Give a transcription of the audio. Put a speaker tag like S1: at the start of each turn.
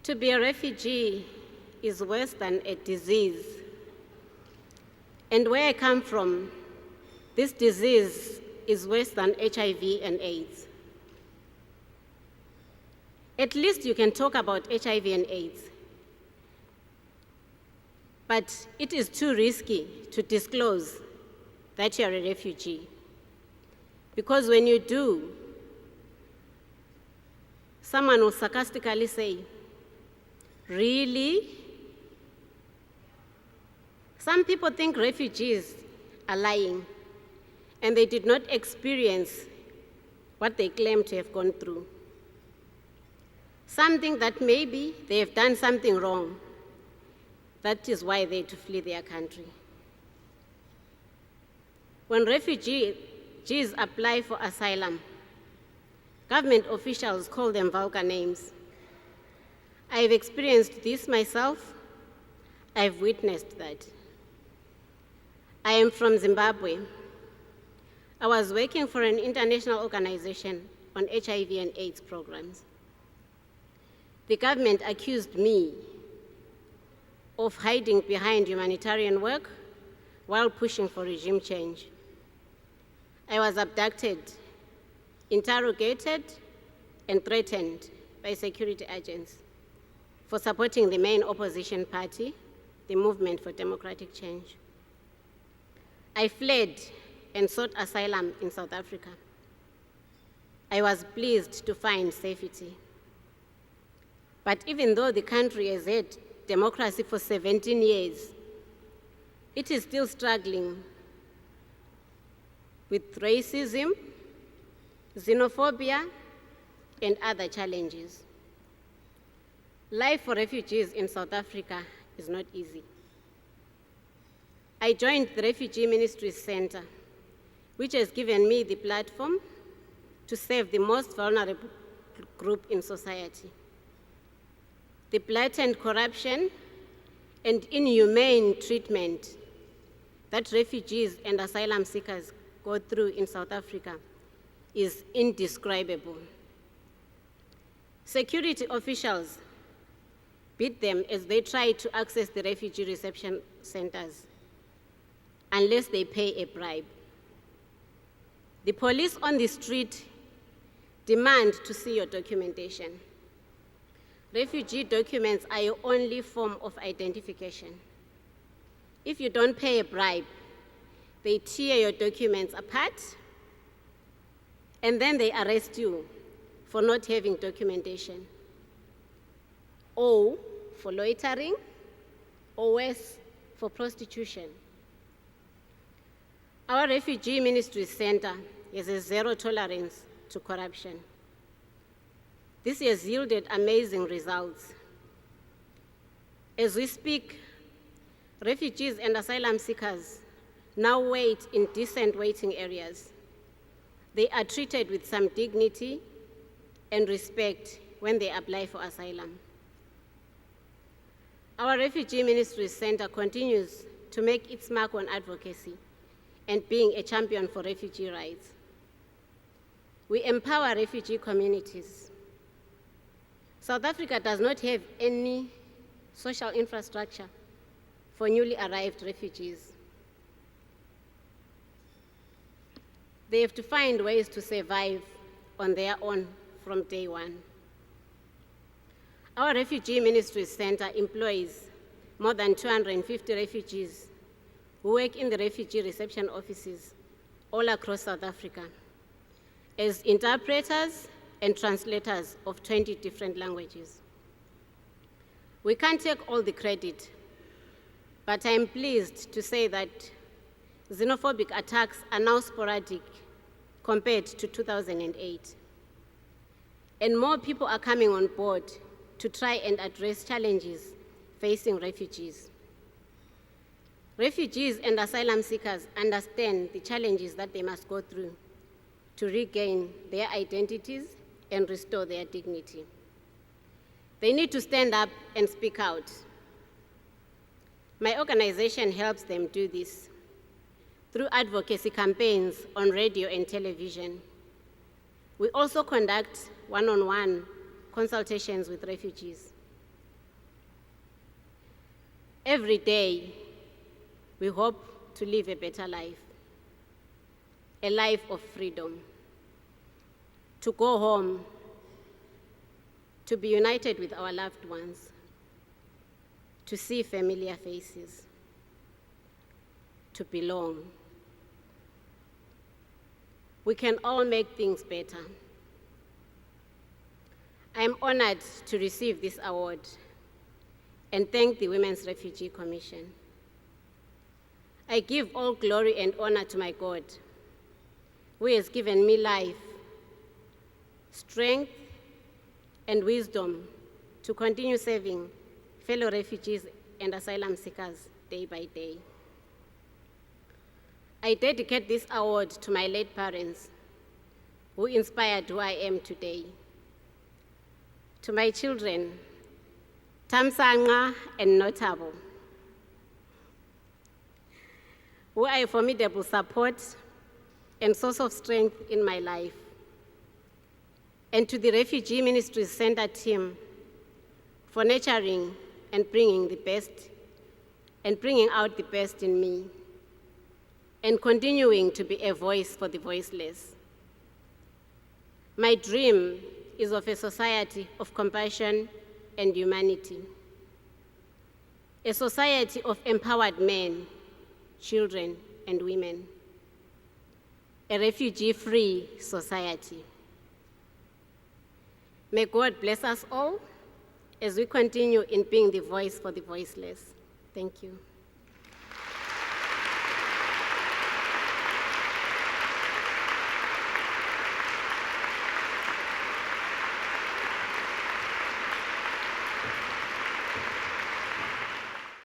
S1: To be a refugee is worse than a disease. And where I come from, this disease is worse than HIV and AIDS. At least you can talk about HIV and AIDS. But it is too risky to disclose that you're a refugee. Because when you do, someone will sarcastically say, "Really?" Some people think refugees are lying, and they did not experience what they claim to have gone through. Some think that maybe they have done something wrong. That is why they had to flee their country. When refugees apply for asylum, government officials call them vulgar names. I've experienced this myself. I've witnessed that. I am from Zimbabwe. I was working for an international organization on HIV and AIDS programs. The government accused me of hiding behind humanitarian work while pushing for regime change. I was abducted, interrogated, and threatened by security agents for supporting the main opposition party, the Movement for Democratic Change. I fled and sought asylum in South Africa. I was pleased to find safety. But even though the country has had democracy for 17 years, it is still struggling with racism, xenophobia, and other challenges. Life for refugees in South Africa is not easy. I joined the Refugee Ministries Center, which has given me the platform to serve the most vulnerable group in society. The blatant corruption and inhumane treatment that refugees and asylum seekers go through in South Africa is indescribable. Security officials beat them as they try to access the refugee reception centers unless they pay a bribe. The police on the street demand to see your documentation. Refugee documents are your only form of identification. If you don't pay a bribe, they tear your documents apart, and then they arrest you for not having documentation, or for loitering, or worse, for prostitution. Our Refugee Ministries Center has a zero tolerance to corruption. This has yielded amazing results. As we speak, refugees and asylum seekers now wait in decent waiting areas. They are treated with some dignity and respect when they apply for asylum. Our Refugee Ministries Center continues to make its mark on advocacy and being a champion for refugee rights. We empower refugee communities. South Africa does not have any social infrastructure for newly arrived refugees. They have to find ways to survive on their own from day one. Our Refugee Ministries Center employs more than 250 refugees who work in the refugee reception offices all across South Africa as interpreters and translators of 20 different languages. We can't take all the credit, but I'm pleased to say that xenophobic attacks are now sporadic compared to 2008. And more people are coming on board to try and address challenges facing refugees. Refugees and asylum seekers understand the challenges that they must go through to regain their identities and restore their dignity. They need to stand up and speak out. My organization helps them do this through advocacy campaigns on radio and television. We also conduct one-on-one consultations with refugees. Every day, we hope to live a better life, a life of freedom, to go home, to be united with our loved ones, to see familiar faces, to belong. We can all make things better. I am honored to receive this award and thank the Women's Refugee Commission. I give all glory and honor to my God, who has given me life, strength, and wisdom to continue serving fellow refugees and asylum seekers day by day. I dedicate this award to my late parents, who inspired who I am today. To my children, Tamsanga and Notable, who are a formidable support and source of strength in my life. And to the Refugee Ministries Center team for nurturing and bringing out the best in me, and continuing to be a voice for the voiceless. My dream is of a society of compassion and humanity, a society of empowered men, children, and women, a refugee-free society. May God bless us all as we continue in being the voice for the voiceless. Thank you.